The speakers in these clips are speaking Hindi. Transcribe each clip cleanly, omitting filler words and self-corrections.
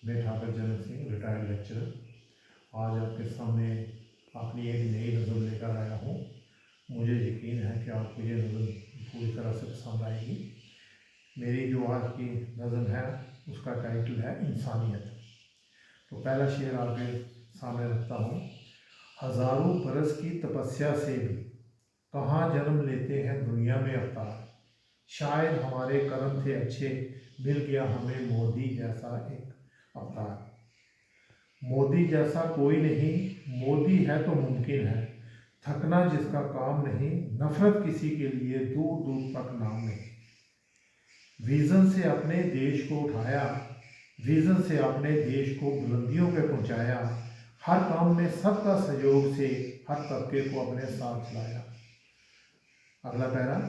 मैं ठाकर जनक सिंह, रिटायर्ड लेक्चरर, आज आपके सामने अपनी एक नई नज़म लेकर आया हूँ। मुझे यकीन है कि आपको ये नज़म पूरी तरह से पसंद आएगी। मेरी जो आज की नज़म है उसका टाइटल है इंसानियत। तो पहला शेर आपके सामने रखता हूँ। हज़ारों बरस की तपस्या से भी कहाँ जन्म लेते हैं दुनिया में अवतार। शायद हमारे कर्म थे अच्छे, मिल गया हमें मोदी जैसा एक अवतार। मोदी जैसा कोई नहीं, मोदी है तो मुमकिन है। थकना जिसका काम नहीं, नफरत किसी के लिए दूर दूर तक नाम नहीं। विजन से अपने देश को उठाया, विजन से अपने देश को बुलंदियों पे पहुंचाया। हर काम में सबका सहयोग से हर तबके को अपने साथ चलाया। अगला पैरा।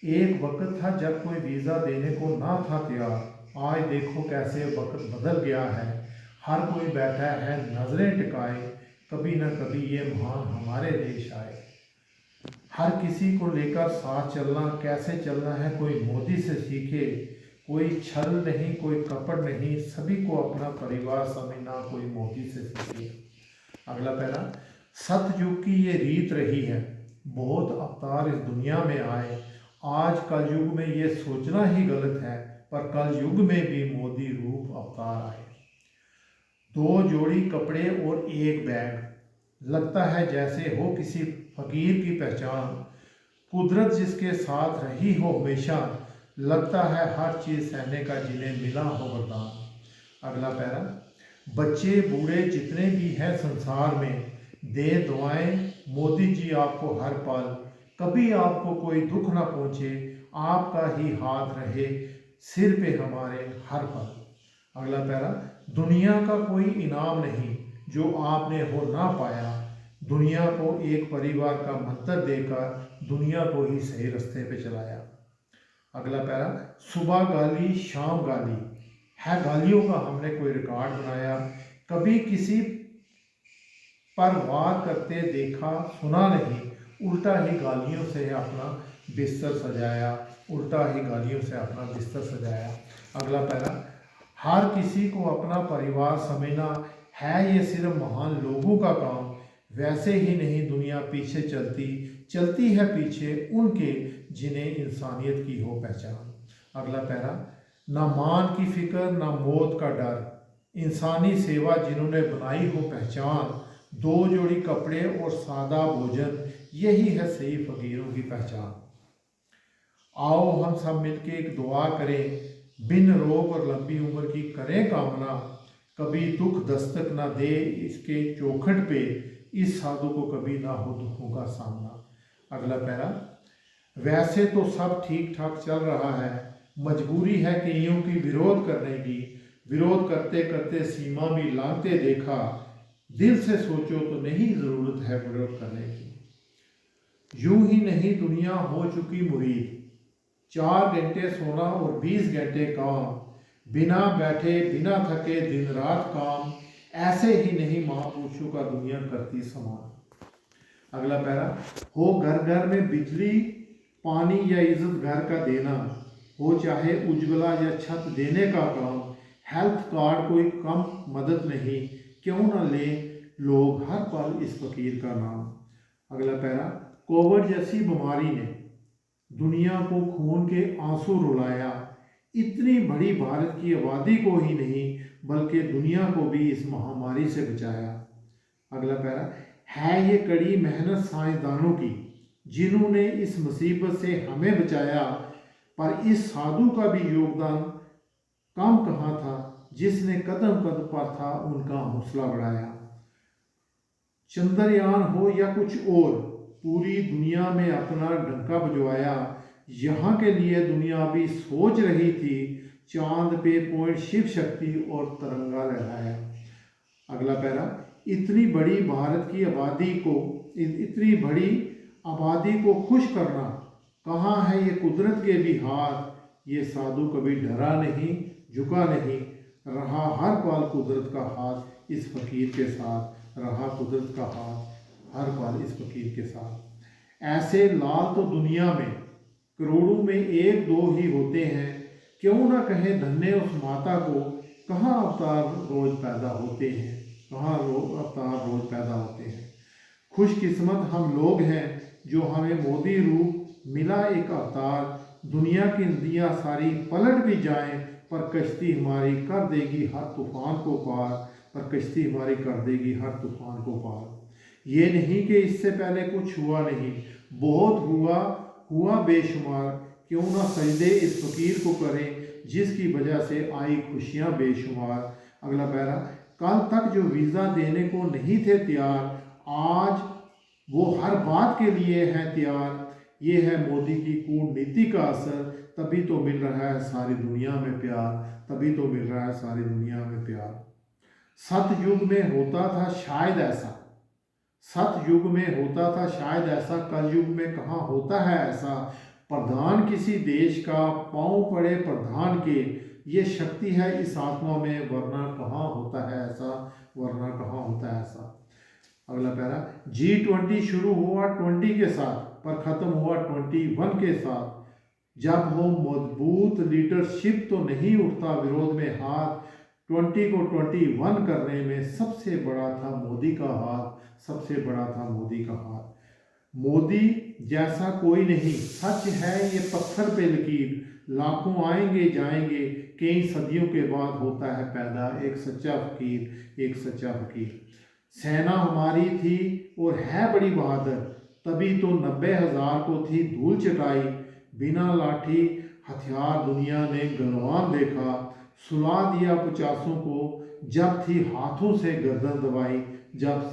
एक वक्त था जब कोई वीज़ा देने को ना था तैयार, आज देखो कैसे वक्त बदल गया है। हर कोई बैठा है नजरें टिकाए, कभी न कभी ये महान हमारे देश आए। हर किसी को लेकर साथ चलना, कैसे चलना है कोई मोदी से सीखे। कोई छल नहीं, कोई कपट नहीं, सभी को अपना परिवार समझना कोई मोदी से सीखे। अगला पैरा। सतयुग की ये रीत रही है, बहुत अवतार इस दुनिया में आए। आज कलयुग में ये सोचना ही गलत है, पर कलयुग में भी मोदी रूप अवतार आए। दो जोड़ी कपड़े और एक बैग, लगता है जैसे हो किसी फकीर की पहचान। कुदरत जिसके साथ रही हो हमेशा, लगता है हर चीज़ सहने का जिन्हें मिला हो वरदान। अगला पैरा। बच्चे बूढ़े जितने भी हैं संसार में, दे दुआएं मोदी जी आपको हर पल। कभी आपको कोई दुख ना पहुंचे, आपका ही हाथ रहे सिर पे हमारे हर पल। अगला पैरा। दुनिया का कोई इनाम नहीं जो आपने हो ना पाया। दुनिया को एक परिवार का मंत्र देकर दुनिया को ही सही रास्ते पे चलाया। अगला पैरा। सुबह गाली शाम गाली, है गालियों का हमने कोई रिकॉर्ड बनाया। कभी किसी पर वार करते देखा सुना नहीं, उल्टा ही गालियों से अपना बिस्तर सजाया, उल्टा ही गालियों से अपना बिस्तर सजाया। अगला पैरा। हर किसी को अपना परिवार समझना, है ये सिर्फ महान लोगों का काम। वैसे ही नहीं दुनिया पीछे चलती, चलती है पीछे उनके जिन्हें इंसानियत की हो पहचान। अगला पैरा। ना मान की फिक्र ना मौत का डर, इंसानी सेवा जिन्होंने बनाई हो पहचान। दो जोड़ी कपड़े और सादा भोजन, यही है सही फकीरों की पहचान। आओ हम सब मिलके एक दुआ करें, बिन रोग और लंबी उम्र की करें कामना। कभी दुख दस्तक ना दे इसके चौखट पे, इस साधु को कभी ना हो दुखों का सामना। अगला पैरा। वैसे तो सब ठीक ठाक चल रहा है, मजबूरी है कईयों की विरोध करने की। विरोध करते करते सीमा भी लांघते देखा, दिल से सोचो तो नहीं जरूरत है विरोध करने की। यूं ही नहीं दुनिया हो चुकी मुरीद, 4 घंटे सोना और 20 घंटे काम। बिना बैठे बिना थके दिन रात काम, ऐसे ही नहीं महापुरुषों का दुनिया करती समान। अगला पैरा। हो घर घर में बिजली पानी या इज्जत घर का देना, हो चाहे उज्ज्वला या छत देने का काम। हेल्थ कार्ड कोई कम मदद नहीं, क्यों ना ले लोग हर पल इस फकीर का नाम। अगला पैरा। कोविड जैसी बीमारी ने दुनिया को खून के आंसू रुलाया। इतनी बड़ी भारत की आबादी को ही नहीं बल्कि दुनिया को भी इस महामारी से बचाया। अगला पैरा। है ये कड़ी मेहनत साइंसदानों की, जिन्होंने इस मुसीबत से हमें बचाया। पर इस साधु का भी योगदान कम कहाँ था, जिसने कदम कदम पर था उनका हौसला बढ़ाया। चंद्रयान हो या कुछ और, पूरी दुनिया में अपना डंका बजवाया। यहाँ के लिए दुनिया भी सोच रही थी, चांद पे पॉइंट शिव शक्ति और तिरंगा लहराया। अगला पैरा। इतनी बड़ी भारत की आबादी को, इतनी बड़ी आबादी को खुश करना, कहाँ है ये कुदरत के भी हाथ। ये साधु कभी डरा नहीं झुका नहीं, रहा हर पल कुदरत का हाथ इस फकीर के साथ। रहा कुदरत का हाथ हर पल इस फकीर के साथ। ऐसे लाल तो दुनिया में करोड़ों में एक दो ही होते हैं, क्यों ना कहें धन्य उस माता को कहाँ अवतार रोज पैदा होते हैं, कहाँ अवतार रोज पैदा होते हैं। खुशकिस्मत हम लोग हैं जो हमें मोदी रूप मिला एक अवतार। दुनिया की नदियाँ सारी पलट भी जाएं पर कश्ती हमारी कर देगी हर तूफान को पार, पर कश्ती हमारी कर देगी हर तूफान को पार। ये नहीं कि इससे पहले कुछ हुआ नहीं, बहुत हुआ बेशुमार। क्यों ना सजदे इस फकीर को करें जिसकी वजह से आई खुशियाँ बेशुमार। अगला पैरा, कल तक जो वीज़ा देने को नहीं थे तैयार, आज वो हर बात के लिए हैं तैयार। ये है मोदी की कूटनीति का असर, तभी तो मिल रहा है सारी दुनिया में प्यार, तभी तो मिल रहा है सारी दुनिया में प्यार। सतयुग में होता था शायद ऐसा, सतयुग में होता था शायद ऐसा, कलयुग में कहाँ होता है ऐसा। प्रधान किसी देश का पाँव पड़े प्रधान के, ये शक्ति है इस आत्मा में, वरना कहाँ होता है ऐसा, वरना कहाँ होता है ऐसा। अगला पैरा, G20 शुरू हुआ 20 के साथ पर ख़त्म हुआ 21 के साथ। जब हो मजबूत लीडरशिप तो नहीं उठता विरोध में हाथ। 20 को 21 करने में सबसे बड़ा था मोदी का हाथ, सबसे बड़ा था मोदी का हाथ। मोदी जैसा कोई नहीं, सच है ये पत्थर पे लकीर। लाखों आएंगे जाएंगे, कई सदियों के बाद होता है पैदा एक सच्चा फकीर, एक सच्चा फकीर। सेना हमारी थी और है बड़ी बहादुर, तभी तो 90,000 को थी धूल चटाई। बिना लाठी हथियार दुनिया ने गलवान देखा, सुला दिया 50 को जब थी हाथों से गर्दन दबाई, जब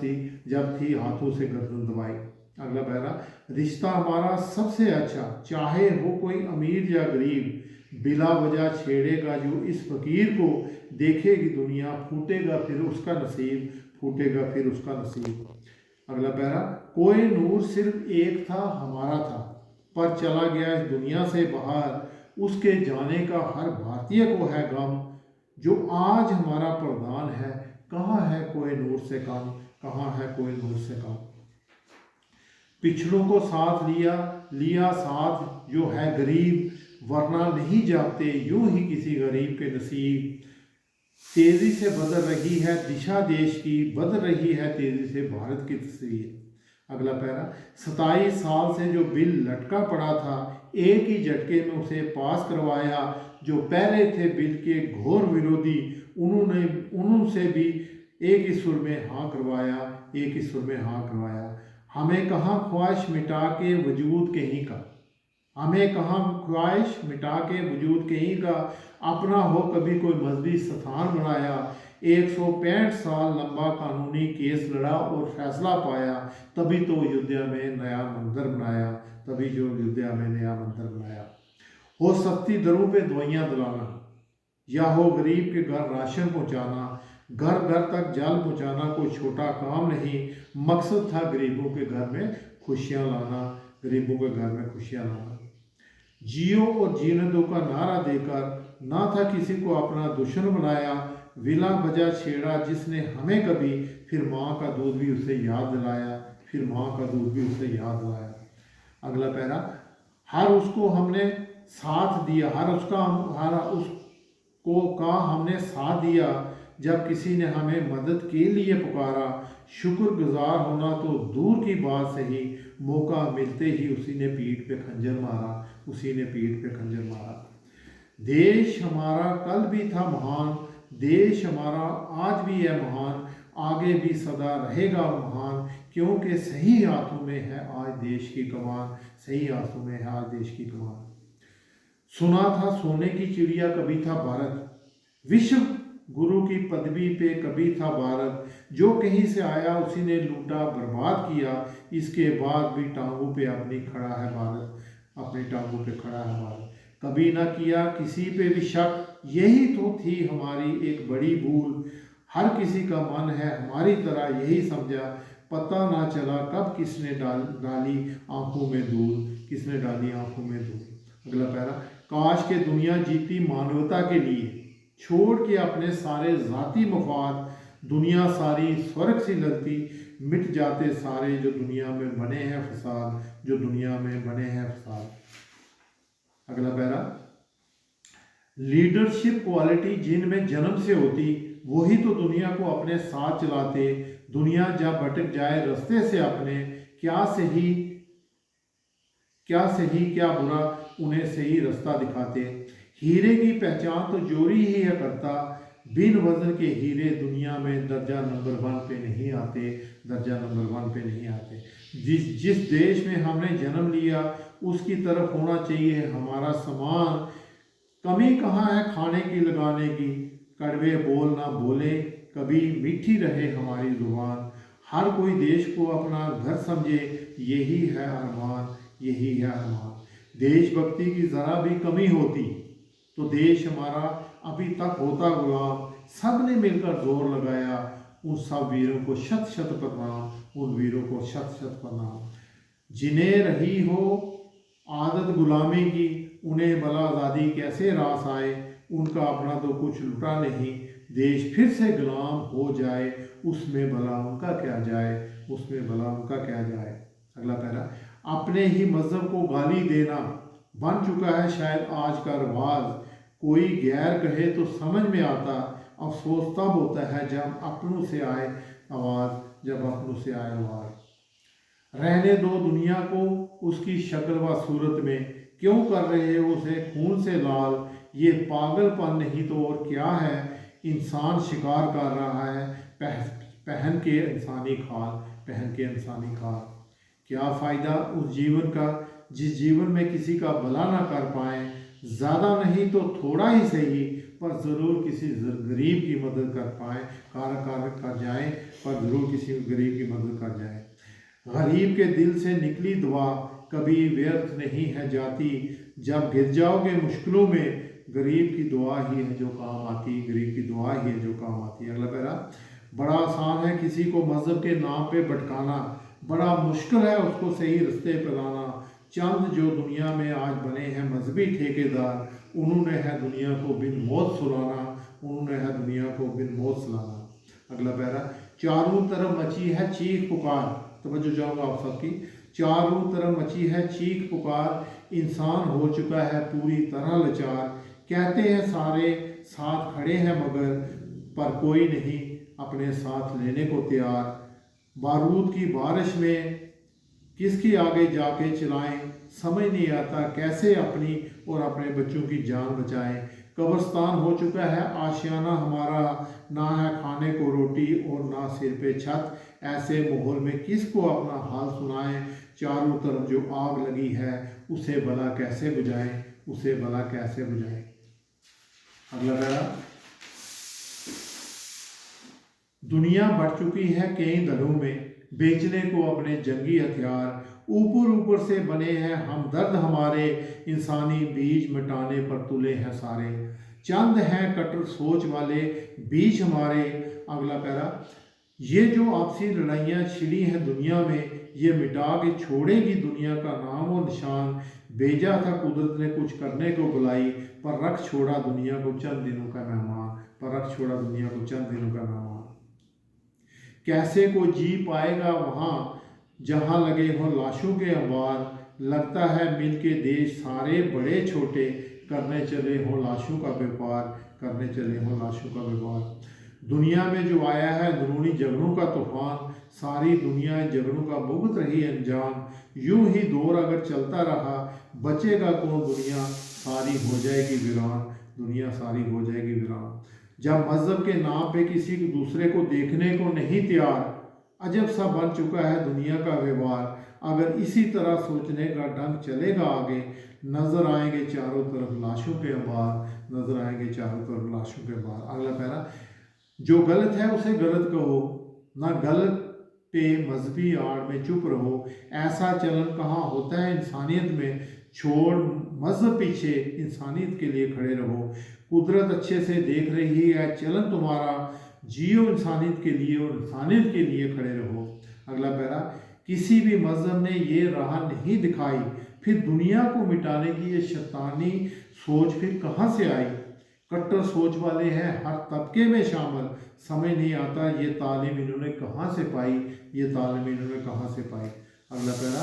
थी हाथों से गर्दन दबाई। अगला पैरा, रिश्ता हमारा सबसे अच्छा, चाहे हो कोई अमीर या गरीब। बिला वजह छेड़ेगा जो इस फकीर को, देखेगी दुनिया फूटेगा फिर उसका नसीब, फूटेगा फिर उसका नसीब। अगला पैरा, कोई नूर सिर्फ एक था हमारा था, पर चला गया इस दुनिया से बाहर। उसके जाने का हर भारतीय को है गम, जो आज हमारा प्रधान है। कहाँ है कोई नूर से कम, कहाँ है कोई नूर से कम। पिछड़ों को साथ लिया साथ जो है गरीब, वरना नहीं जाते यूं ही किसी गरीब के नसीब। तेजी से बदल रही है दिशा देश की, बदल रही है तेजी से भारत की तस्वीर। अगला पैरा, 27 साल से जो बिल लटका पड़ा था, एक ही झटके में उसे पास करवाया। जो पहले थे बिल के घोर विरोधी, उन्होंने भी एक ही सुर में हाँ करवाया, एक ही सुर में हाँ करवाया। हमें कहाँ ख्वाहिश मिटा के वजूद कहीं का, हमें कहाँ ख्वाहिश मिटा के वजूद कहीं का। अपना हो कभी कोई मजहबी स्थान बनाया, 165 साल लंबा कानूनी केस लड़ा और फैसला पाया। तभी तो अयोध्या में नया मंदिर बनाया, तभी जो अयोध्या में नया मंदिर बनाया। हो सस्ती दरों पे दवाइयाँ दिलाना, या हो गरीब के घर राशन पहुँचाना। घर घर तक जल पहुँचाना कोई छोटा काम नहीं, मकसद था गरीबों के घर में खुशियाँ लाना, गरीबों के घर में खुशियाँ लाना। जियो और जीने दो का नारा देकर ना था किसी को अपना दुश्मन बनाया। विला बजा छेड़ा जिसने हमें कभी, फिर माँ का दूध भी उसे याद दिलाया, फिर माँ का दूध भी उसे याद दिलाया। अगला पैरा, हर उसको हमने साथ दिया, हर उसको का हमने साथ दिया, जब किसी ने हमें मदद के लिए पुकारा। शुक्रगुजार होना तो दूर की बात सही, मौका मिलते ही उसी ने पीठ पे खंजर मारा, उसी ने पीठ पे खंजर मारा। देश हमारा कल भी था महान, देश हमारा आज भी है महान, आगे भी सदा रहेगा महान। क्योंकि सही हाथों में है आज देश की कमान, सही हाथों में है आज देश की कमान। सुना था सोने की चिड़िया कभी था भारत, विश्व गुरु की पदवी पे कभी था भारत। जो कहीं से आया उसी ने लूटा बर्बाद किया, इसके बाद भी टांगों पे अपनी खड़ा है भारत, अपनी टांगों पे खड़ा है भारत। कभी ना किया किसी पे भी शक, यही तो थी हमारी एक बड़ी भूल। हर किसी का मन है हमारी तरह यही समझा, पता ना चला कब किसने डाली आंखों में धूल, किसने डाली आंखों में धूल। अगला पैरा, काश के दुनिया जीती मानवता के लिए, छोड़ के अपने सारे जाती मफाद। दुनिया सारी स्वर्ग सी लगती, मिट जाते सारे जो दुनिया में बने हैं फसाद, जो दुनिया में बने हैं फसाद। अगला पैरा, लीडरशिप क्वालिटी जिनमें जन्म से होती, वही तो दुनिया को अपने साथ चलाते। दुनिया जब भटक जाए रास्ते से अपने, क्या सही क्या बुरा उन्हें सही रास्ता दिखाते। हीरे की पहचान तो चोरी ही है करता, बिन वजन के हीरे दुनिया में दर्जा नंबर 1 पे नहीं आते, दर्जा नंबर 1 पे नहीं आते। जिस देश में हमने जन्म लिया उसकी तरफ होना चाहिए हमारा समान। कमी कहाँ है खाने की लगाने की, कड़वे बोल ना बोले, कभी मीठी रहे हमारी जुबान। हर कोई देश को अपना घर समझे, यही है अरमान, यही है अरमान। देशभक्ति की ज़रा भी कमी होती तो देश हमारा अभी तक होता गुलाम। सब ने मिलकर जोर लगाया, उन सब वीरों को शत शत प्रणाम, उन वीरों को शत शत प्रणाम। जिन्हें रही हो आदत गुलामी की, उन्हें भला आज़ादी कैसे रास आए। उनका अपना तो कुछ लुटा नहीं, देश फिर से गुलाम हो जाए, उसमें भला उनका क्या जाए, उसमें भला उनका क्या जाए। अगला पैरा, अपने ही मज़हब को गाली देना बन चुका है शायद आज का रिवाज। कोई गैर कहे तो समझ में आता, अफसोस तब होता है जब अपनों से आए आवाज़, जब अपनों से आए आवाज़। रहने दो दुनिया को उसकी शक्ल व सूरत में, क्यों कर रहे हो उसे खून से लाल। ये पागलपन नहीं तो और क्या है, इंसान शिकार कर रहा है पहन के इंसानी खाल, पहन के इंसानी खाल। क्या फ़ायदा उस जीवन का जिस जीवन में किसी का भला ना कर पाएँ। ज़्यादा नहीं तो थोड़ा ही सही, पर ज़रूर किसी गरीब की मदद कर पाएँ, कार्य कर जाएँ, पर ज़रूर किसी गरीब की मदद कर जाएँ। गरीब के दिल से निकली दुआ कभी व्यर्थ नहीं है जाती। जब गिर जाओगे मुश्किलों में, गरीब की दुआ ही है जो काम आती, गरीब की दुआ ही है जो काम आती है। अगला पैरा, बड़ा आसान है किसी को मज़हब के नाम पे भटकाना, बड़ा मुश्किल है उसको सही रास्ते पर लाना। चंद जो दुनिया में आज बने हैं मजहबी ठेकेदार, उन्होंने है दुनिया को बिन मौत सुलाना, उन्होंने है दुनिया को बिन मौत सुलाना। अगला पैरा, चारों तरफ मची है चीख पुकार, तवज्जो चाहूँगा आप सबकी। चारों तरफ मची है चीख पुकार, इंसान हो चुका है पूरी तरह लाचार। कहते हैं सारे साथ खड़े हैं मगर, पर कोई नहीं अपने साथ लेने को तैयार। बारूद की बारिश में किसके आगे जाके चलाएं, समझ नहीं आता कैसे अपनी और अपने बच्चों की जान बचाएं। कब्रिस्तान हो चुका है आशियाना हमारा, ना है खाने को रोटी और ना सिर पे छत। ऐसे माहौल में किसको अपना हाल सुनाएं। चारों तरफ जो आग लगी है उसे भला कैसे बुझाएं, उसे भला कैसे बुझाएं। अगला पैरा, दुनिया बढ़ चुकी है कई दलों में, बेचने को अपने जंगी हथियार। ऊपर ऊपर से बने हैं हमदर्द हमारे, इंसानी बीज मिटाने पर तुले हैं सारे। चंद हैं कट्टर सोच वाले बीच हमारे। अगला पैरा, ये जो आपसी लड़ाइयाँ छिड़ी हैं दुनिया में, ये मिटा के छोड़ेगी दुनिया का नाम और निशान। भेजा था कुदरत ने कुछ करने को बुलाई, पर रख छोड़ा दुनिया को चंद दिनों का मेहमान, पर रख छोड़ा दुनिया को चंद दिनों का मेहमान। कैसे को जी पाएगा वहाँ जहाँ लगे हों लाशों के अंबार। लगता है मिलके देश सारे बड़े छोटे, करने चले हों लाशों का व्यापार, करने चले हों लाशों का व्यापार। दुनिया में जो आया है अंदरूनी झगड़ों का तूफान, सारी दुनिया इन झगड़ों का भुगत रही अनजान। यूं ही दौर अगर चलता रहा, बचेगा कौन, दुनिया सारी हो जाएगी वीरान, दुनिया सारी हो जाएगी वीरान। जब मज़हब के नाम पे किसी दूसरे को देखने को नहीं तैयार, अजब सा बन चुका है दुनिया का व्यवहार। अगर इसी तरह सोचने का ढंग चलेगा आगे, नजर आएंगे चारों तरफ लाशों के अंबार, नजर आएंगे चारों तरफ लाशों के अंबार। अगला पैरा, जो गलत है उसे गलत कहो, ना गलत पे मजहबी आड़ में चुप रहो। ऐसा चलन कहाँ होता है इंसानियत में, छोड़ मजहब पीछे इंसानियत के लिए खड़े रहो। कुदरत अच्छे से देख रही है चलन तुम्हारा, जियो इंसानियत के लिए और इंसानियत के लिए खड़े रहो। अगला पैरा, किसी भी मजहब ने ये राह नहीं दिखाई, फिर दुनिया को मिटाने की ये शैतानी सोच फिर कहाँ से आई। कट्टर सोच वाले हैं हर तबके में शामिल, समझ नहीं आता ये तालीम इन्होंने कहाँ से पाई, ये तालीम इन्होंने कहाँ से पाई। अगला पैरा,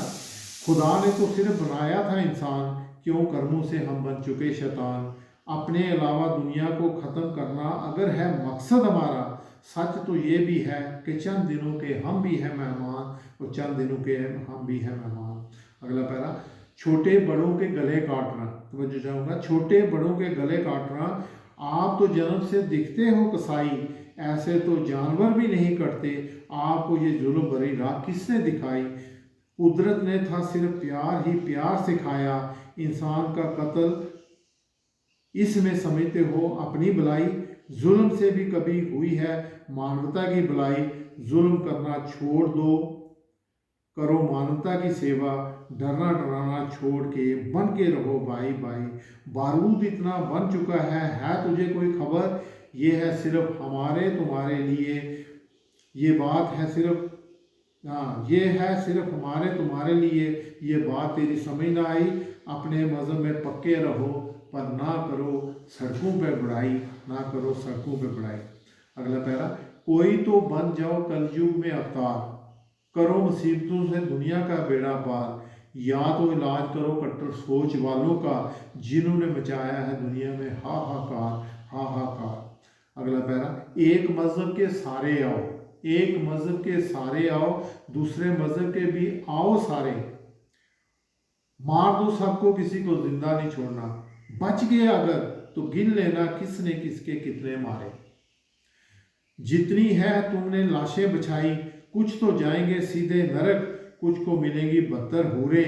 खुदा ने तो सिर्फ बनाया था इंसान, क्यों कर्मों से हम बन चुके शैतान। अपने अलावा दुनिया को ख़त्म करना अगर है मकसद हमारा, सच तो ये भी है कि चंद दिनों के हम भी हैं मेहमान और चंद दिनों के हम भी हैं मेहमान। अगला पैरा, छोटे बड़ों के गले काटना, तो चाहूँगा छोटे बड़ों के गले काटना, आप तो जन्म से दिखते हो कसाई, ऐसे तो जानवर भी नहीं करते, आपको ये जुल्म भरी राह किसने दिखाई। कुदरत ने था सिर्फ प्यार ही प्यार सिखाया, इंसान का कत्ल इसमें समझते हो अपनी भलाई, जुल्म से भी कभी हुई है मानवता की भलाई, जुल्म करना छोड़ दो, करो मानवता की सेवा, डरना डराना छोड़ के बन के रहो भाई भाई। बारूद इतना बन चुका है तुझे कोई खबर, ये है सिर्फ हमारे तुम्हारे लिए, ये बात है सिर्फ, हाँ ये है सिर्फ हमारे तुम्हारे लिए, ये बात तेरी समझ ना आई, अपने मज़हब में पक्के रहो पर ना करो सड़कों पे बुराई, ना करो सड़कों पे बुराई। अगला पैरा, कोई तो बन जाओ कलयुग में अवतार, करो मुसीबतों से दुनिया का बेड़ा पार, या तो इलाज करो कट्टर सोच वालों का, जिन्होंने मचाया है दुनिया में हाहाकार हाहाकार। अगला पैरा, एक मज़हब के सारे आओ, एक मज़हब के सारे आओ, दूसरे मज़हब के भी आओ सारे, मार दो सबको किसी को जिंदा नहीं छोड़ना, बच गए अगर तो गिन लेना किसने किसके कितने मारे। जितनी है तुमने लाशें बिछाई, कुछ तो जाएंगे सीधे नरक, कुछ को मिलेंगी बदतर हूरे,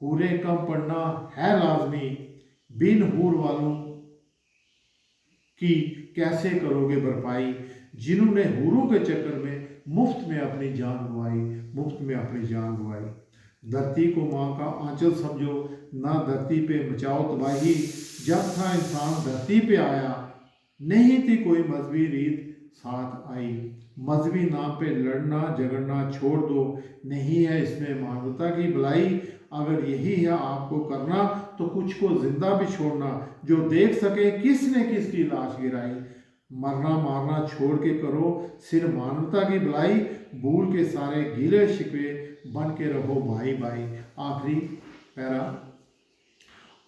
हूरे कम पड़ना है लाजमी, बिन हूर वालों की कैसे करोगे भरपाई, जिन्होंने हूरों के चक्कर में मुफ्त में अपनी जान गंवाई, मुफ्त में अपनी जान गंवाई। धरती को माँ का आंचल समझो, ना धरती पे मचाओ तबाही, जब था इंसान धरती पे आया, नहीं थी कोई मजहबी रीत साथ आई, मजहबी नाम पे लड़ना झगड़ना छोड़ दो, नहीं है इसमें मानवता की भलाई, अगर यही है आपको करना तो कुछ को जिंदा भी छोड़ना, जो देख सके किसने किसकी लाश गिराई, मरना मारना छोड़ के करो सिर्फ मानवता की भलाई, भूल के सारे गिले शिकवे बन के रहो भाई भाई। आखिरी पैरा,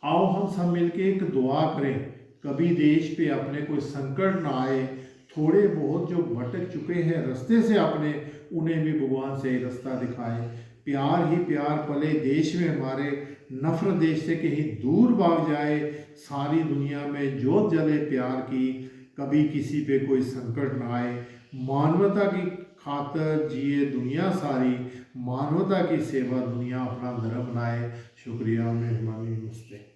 आओ हम सब मिलके एक दुआ करें, कभी देश पे अपने कोई संकट ना आए, थोड़े बहुत जो भटक चुके हैं रास्ते से अपने, उन्हें भी भगवान से रास्ता दिखाए, प्यार ही प्यार पले देश में हमारे, नफरत देश से कहीं दूर भाग जाए, सारी दुनिया में जोत जले प्यार की, कभी किसी पे कोई संकट ना आए, मानवता की खातर जिए दुनिया सारी, मानवता की सेवा दुनिया अपना धर्म बनाए। शुक्रिया, मेहरबानी, नमस्ते।